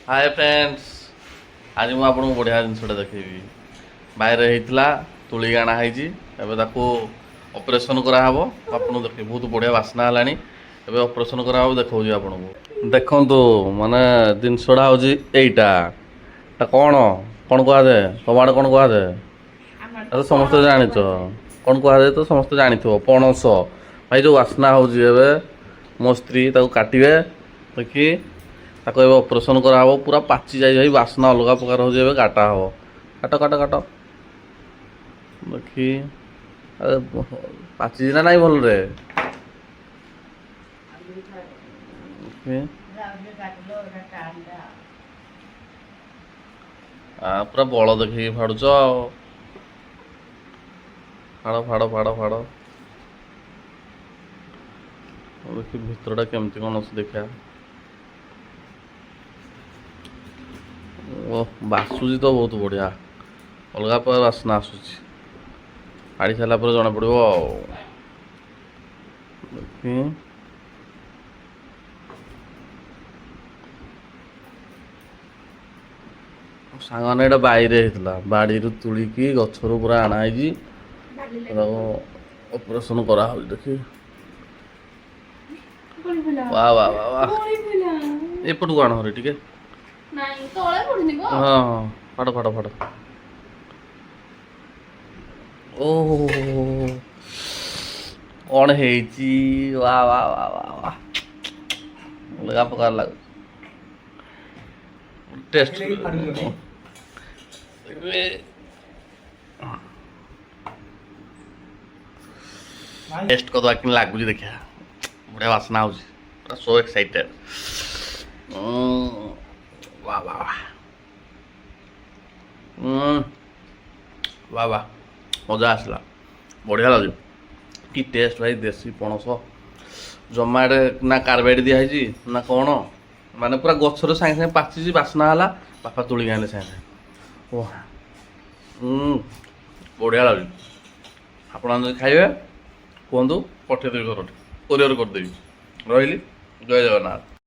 Hi friends, आज मुझे आपको बढ़िया जिनसटा देखी बाहर होता तुली आना है ऑपरेशन कराव आपको देखे बहुत बढ़िया बास्ना है ऑपरेशन कराव देखा आपको देखु माने जिनसटा हूँ यहीटा कौन कौन कहुए तुम आड़े कौन कहुए तो समस्त जान कौन कहुए तो समस्त जानी पणस भाई जो बास्ना हो मो स्त्री काटे देखी ताको एबे ऑपरेशन कराव पूरा पाची जाई भाई बास्ना अलग प्रकार हो जाए काटा हम काट काट काट देखी अरे पाची ना नहीं भल रे पूरा बल देखी फाड़ुच फाड़ फाड़ फाड़ फाड़ देखी भितरटा केमती कौन अच्छे देखा ओ बासुची तो बहुत बढ़िया अलग प्रकार बास्ना आसूची आड़ी सारा जना पड़ो सांगने बाईरे होता बाड़ी तुलिकी गचर पूरा आनाई ऑपरेशन करा देखी वाह वाह वाह वाह एपटू आण हरे टिके हाँ हाँ फाड़ फाड़ फाड़ ओह कौन है वाह वाह वाह वाह वाह अलग प्रकार लग टेस्ट टेस्ट करवा कि लगुच देखा बढ़िया बास्ना हो सो एक्साइटेड वाह वाह वाह वाह वाह मजा आसला बढ़िया लगे कि टेस्ट भाई देसी पणस जमा ना कार्बाइड दिखाई ना कौन माने पूरा गचर सागे सागे पाची बास्ना है बापा तुली आने सागे ओह बढ़िया लगे आप खाइबे कहतु पठेदेवी घर कोरियर करदेवी रही जय जगन्नाथ।